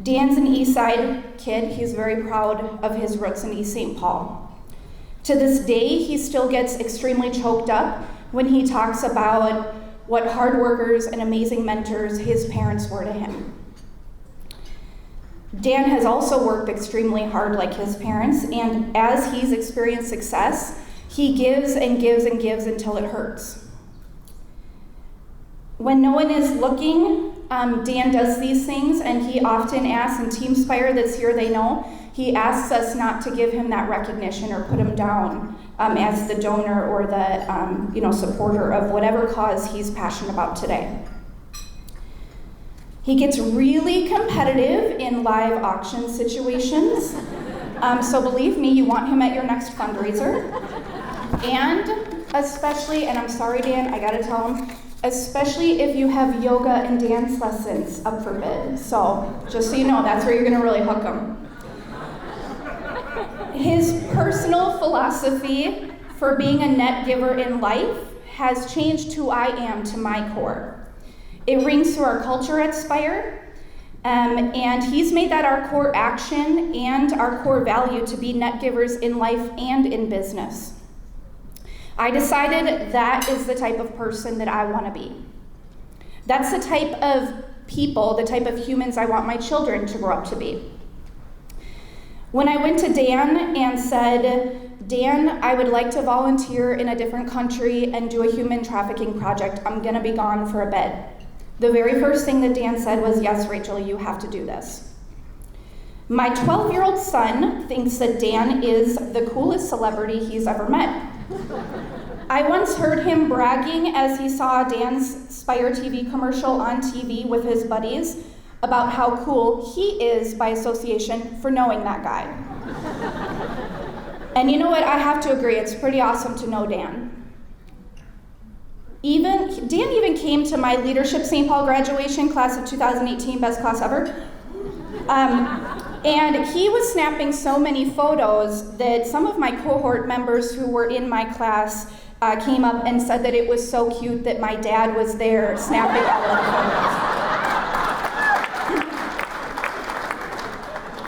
Dan's an East Side kid. He's very proud of his roots in East St. Paul. To this day, he still gets extremely choked up when he talks about what hard workers and amazing mentors his parents were to him. Dan has also worked extremely hard like his parents, and as he's experienced success, he gives and gives and gives until it hurts. When no one is looking, Dan does these things, and he often asks, and Team SPIRE that's here, they know, he asks us not to give him that recognition or put him down as the donor or the supporter of whatever cause he's passionate about today. He gets really competitive in live auction situations. So believe me, you want him at your next fundraiser. And especially, and I'm sorry, Dan, I gotta tell him, especially if you have yoga and dance lessons up for bid. So just so you know, that's where you're gonna really hook him. His personal philosophy for being a net giver in life has changed who I am to my core. It rings through our culture at SPIRE, and he's made that our core action and our core value to be net givers in life and in business. I decided that is the type of person that I want to be. That's the type of people, the type of humans I want my children to grow up to be. When I went to Dan and said, Dan, I would like to volunteer in a different country and do a human trafficking project, I'm gonna be gone for a bit. The very first thing that Dan said was, yes, Rachel, you have to do this. My 12-year-old son thinks that Dan is the coolest celebrity he's ever met. I once heard him bragging as he saw Dan's SPIRE TV commercial on TV with his buddies about how cool he is by association for knowing that guy. And you know what, I have to agree, it's pretty awesome to know Dan. Dan even came to my Leadership St. Paul graduation class of 2018, best class ever. And he was snapping so many photos that some of my cohort members who were in my class came up and said that it was so cute that my dad was there snapping all of the photos.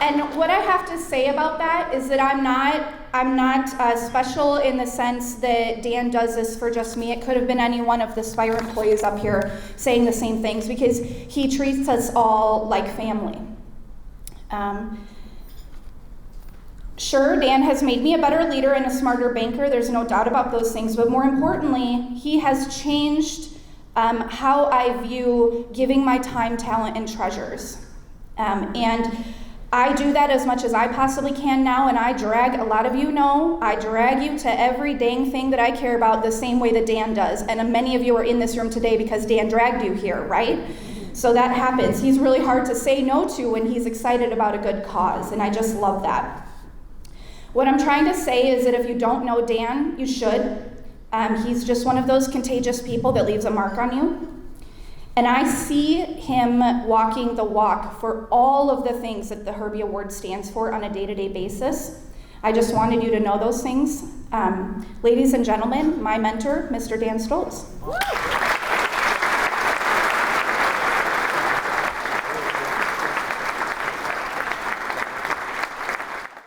And what I have to say about that is that I'm not special in the sense that Dan does this for just me. It could have been any one of the SPIRE employees up here saying the same things because he treats us all like family. Sure, Dan has made me a better leader and a smarter banker. There's no doubt about those things. But more importantly, he has changed how I view giving my time, talent, and treasures. And I do that as much as I possibly can now, and I drag you to every dang thing that I care about the same way that Dan does. And many of you are in this room today because Dan dragged you here, right? So that happens. He's really hard to say no to when he's excited about a good cause, and I just love that. What I'm trying to say is that if you don't know Dan, you should. He's just one of those contagious people that leaves a mark on you. And I see him walking the walk for all of the things that the H.E.R.B.I.E Award stands for on a day-to-day basis. I just wanted you to know those things. Ladies and gentlemen, my mentor, Mr. Dan Stoltz.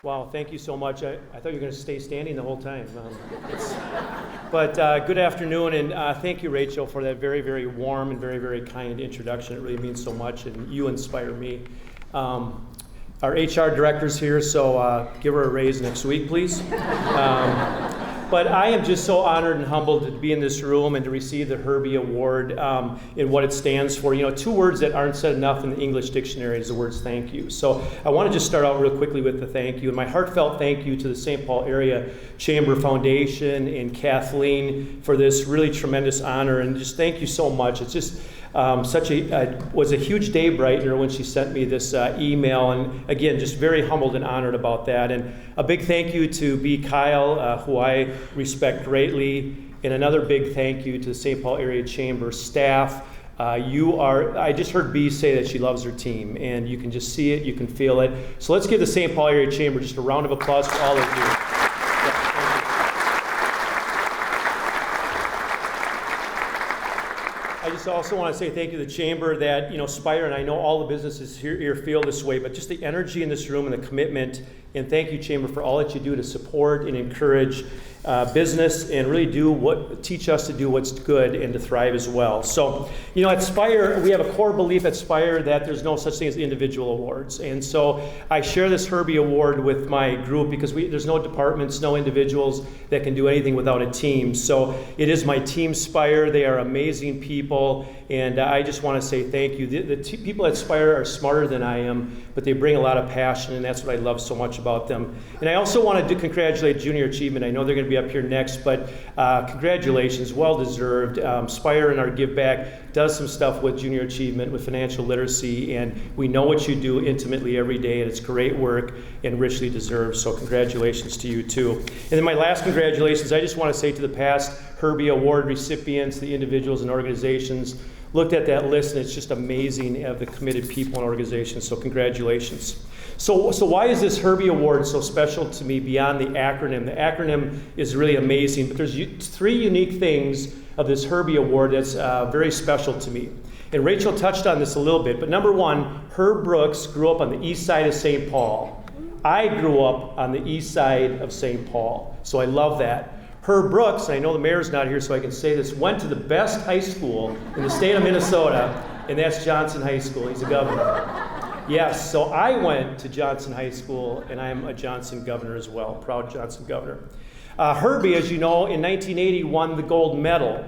Wow, thank you so much. I thought you were going to stay standing the whole time. But good afternoon, and thank you, Rachel, for that very, very warm and very, very kind introduction. It really means so much, and you inspire me. Our HR director's here, so give her a raise next week, please. But I am just so honored and humbled to be in this room and to receive the H.E.R.B.I.E Award and what it stands for. You know, two words that aren't said enough in the English dictionary is the words thank you. So I want to just start out real quickly with the thank you. And my heartfelt thank you to the St. Paul Area Chamber Foundation and Kathleen for this really tremendous honor. And just thank you so much. It's just was a huge day brightener when she sent me this email, and again, just very humbled and honored about that. And a big thank you to B. Kyle, who I respect greatly, and another big thank you to the St. Paul Area Chamber staff. I just heard B say that she loves her team, and you can just see it, you can feel it. So let's give the St. Paul Area Chamber just a round of applause for all of you. I just also want to say thank you to the Chamber that, SPIRE, and I know all the businesses here feel this way, but just the energy in this room and the commitment, and thank you, Chamber, for all that you do to support and encourage business and really teach us to do what's good and to thrive as well. So, at SPIRE, we have a core belief at SPIRE that there's no such thing as individual awards. And so I share this H.E.R.B.I.E award with my group because there's no departments, no individuals that can do anything without a team. So it is my team SPIRE. They are amazing people. And I just want to say thank you. The people at SPIRE are smarter than I am, but they bring a lot of passion, and that's what I love so much about them. And I also want to congratulate Junior Achievement. I know they're going to be up here next, but congratulations, well deserved. SPIRE and our Give Back does some stuff with Junior Achievement, with financial literacy, and we know what you do intimately every day, and it's great work and richly deserved. So congratulations to you too. And then my last congratulations, I just want to say to the past H.E.R.B.I.E award recipients, the individuals and organizations. Looked at that list, and it's just amazing of the committed people and organizations, so congratulations. So why is this H.E.R.B.I.E award so special to me beyond the acronym? The acronym is really amazing, but there's three unique things of this H.E.R.B.I.E award that's very special to me. And Rachel touched on this a little bit, but number one, Herb Brooks grew up on the east side of St. Paul. I grew up on the east side of St. Paul, so I love that. Herb Brooks, and I know the mayor's not here so I can say this, went to the best high school in the state of Minnesota, and that's Johnson High School. He's a governor. Yes, so I went to Johnson High School, and I'm a Johnson governor as well, proud Johnson governor. Herbie, as you know, in 1980 won the gold medal.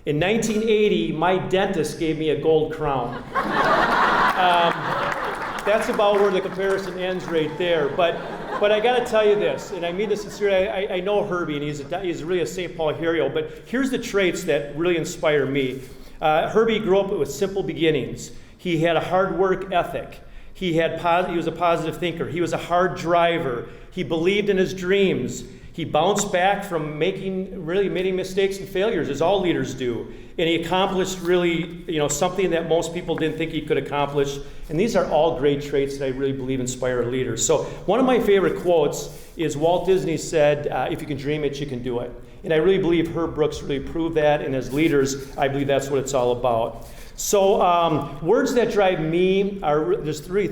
In 1980, my dentist gave me a gold crown. That's about where the comparison ends right there. But I got to tell you this, and I mean this sincerely. I know Herbie, and he's really a St. Paul hero. But here's the traits that really inspire me. Herbie grew up with simple beginnings. He had a hard work ethic. He was a positive thinker. He was a hard driver. He believed in his dreams. He bounced back from making many mistakes and failures, as all leaders do. And he accomplished something that most people didn't think he could accomplish. And these are all great traits that I really believe inspire leaders. So one of my favorite quotes is Walt Disney said, if you can dream it, you can do it. And I really believe Herb Brooks really proved that. And as leaders, I believe that's what it's all about. So words that drive me there's three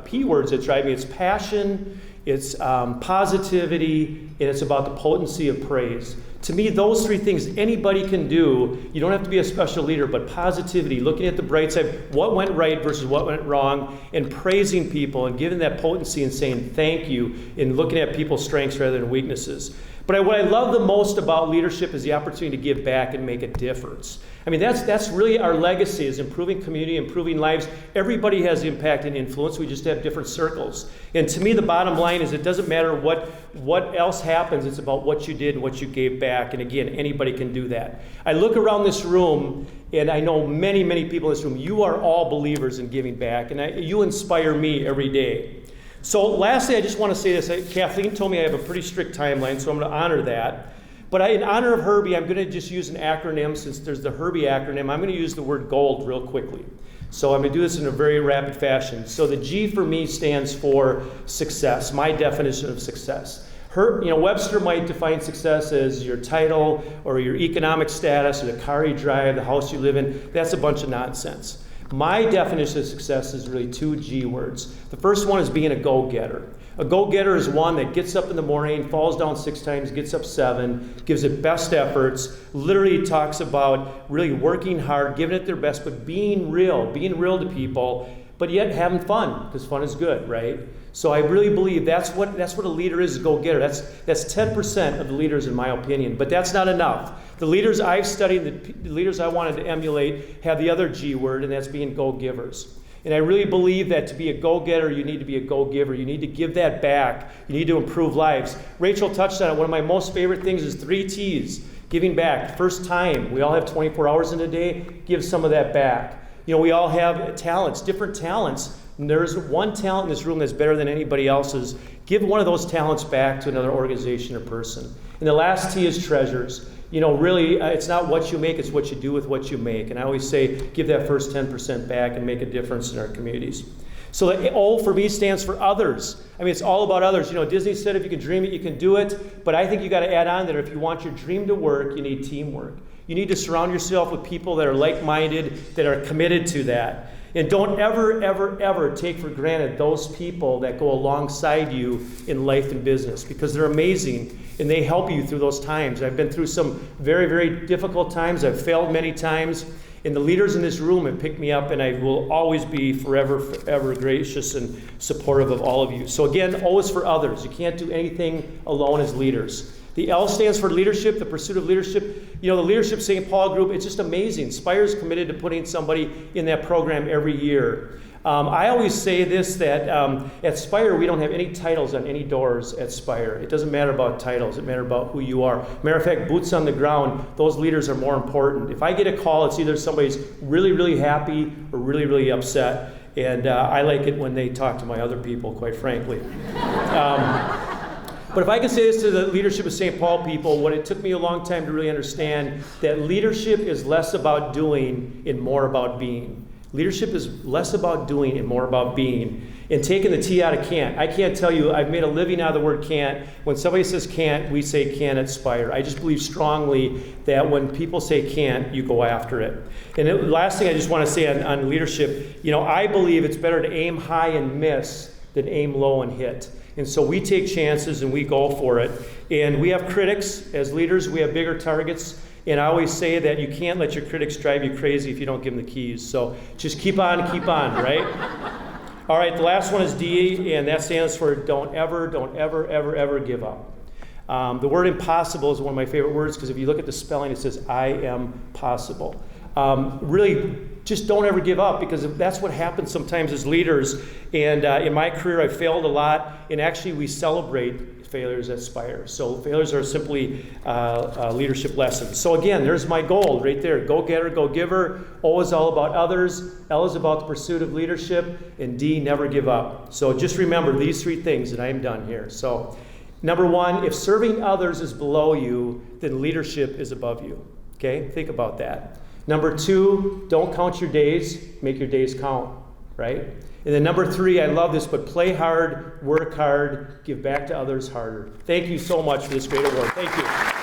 P words that drive me. It's passion, it's positivity, and it's about the potency of praise. To me, those three things anybody can do. You don't have to be a special leader, but positivity, looking at the bright side, what went right versus what went wrong, and praising people and giving that potency and saying thank you and looking at people's strengths rather than weaknesses. But what I love the most about leadership is the opportunity to give back and make a difference. I mean, that's really our legacy, is improving community, improving lives. Everybody has impact and influence. We just have different circles. And to me, the bottom line is it doesn't matter what else happens. It's about what you did and what you gave back. And again, anybody can do that. I look around this room, and I know many, many people in this room. You are all believers in giving back, and you inspire me every day. So lastly, I just want to say this. Kathleen told me I have a pretty strict timeline, so I'm going to honor that. But in honor of Herbie, I'm going to just use an acronym. Since there's the Herbie acronym, I'm going to use the word GOLD real quickly. So I'm going to do this in a very rapid fashion. So the G for me stands for success, my definition of success. Webster might define success as your title or your economic status or the car you drive, the house you live in. That's a bunch of nonsense. My definition of success is really two G words. The first one is being a go-getter. A go-getter is one that gets up in the morning, falls down 6 times, gets up 7, gives it best efforts, literally talks about really working hard, giving it their best, but being real to people, but yet having fun, because fun is good, right? So I really believe that's what a leader is, a go-getter. That's 10% of the leaders, in my opinion, but that's not enough. The leaders I've studied, the leaders I wanted to emulate, have the other G word, and that's being go-givers. And I really believe that to be a go-getter, you need to be a go-giver. You need to give that back. You need to improve lives. Rachel touched on it. One of my most favorite things is 3 T's, giving back. First time. We all have 24 hours in a day. Give some of that back. We all have talents, different talents. And there's one talent in this room that's better than anybody else's. Give one of those talents back to another organization or person. And the last T is treasures. Really, it's not what you make, it's what you do with what you make. And I always say, give that first 10% back and make a difference in our communities. So the O for me stands for others. I mean, it's all about others. Disney said if you can dream it, you can do it. But I think you got to add on that if you want your dream to work, you need teamwork. You need to surround yourself with people that are like-minded, that are committed to that. And don't ever, ever, ever take for granted those people that go alongside you in life and business, because they're amazing and they help you through those times. I've been through some very, very difficult times. I've failed many times. And the leaders in this room have picked me up, and I will always be forever, forever gracious and supportive of all of you. So again, always for others. You can't do anything alone as leaders. The L stands for leadership, the pursuit of leadership. You know, the Leadership St. Paul group, it's just amazing. SPIRE is committed to putting somebody in that program every year. I always say this, that at SPIRE, we don't have any titles on any doors at SPIRE. It doesn't matter about titles. It matters about who you are. Matter of fact, boots on the ground, those leaders are more important. If I get a call, it's either somebody's really, really happy or really, really upset. And I like it when they talk to my other people, quite frankly. But if I can say this to the leadership of St. Paul people, what it took me a long time to really understand, that leadership is less about doing and more about being. Leadership is less about doing and more about being. And taking the T out of can't. I can't tell you, I've made a living out of the word can't. When somebody says can't, we say can at SPIRE. I just believe strongly that when people say can't, you go after it. And the last thing I just want to say on leadership, you know, I believe it's better to aim high and miss than aim low and hit. And so we take chances and we go for it. And we have critics. As leaders, we have bigger targets. And I always say that you can't let your critics drive you crazy if you don't give them the keys. So just keep on, right? All right, the last one is D, and that stands for don't ever, ever give up. The word impossible is one of my favorite words, because if you look at the spelling, it says I am possible. Really, just don't ever give up, because that's what happens sometimes as leaders. And in my career, I failed a lot, and actually we celebrate failures at SPIRE. So failures are simply leadership lessons. So again, there's my goal right there. Go getter, go giver. O is all about others. L is about the pursuit of leadership. And D, never give up. So just remember these three things, and I am done here. So number one, if serving others is below you, then leadership is above you. Okay, think about that. Number two, don't count your days, make your days count, right? And then number three, I love this, but play hard, work hard, give back to others harder. Thank you so much for this great award. Thank you.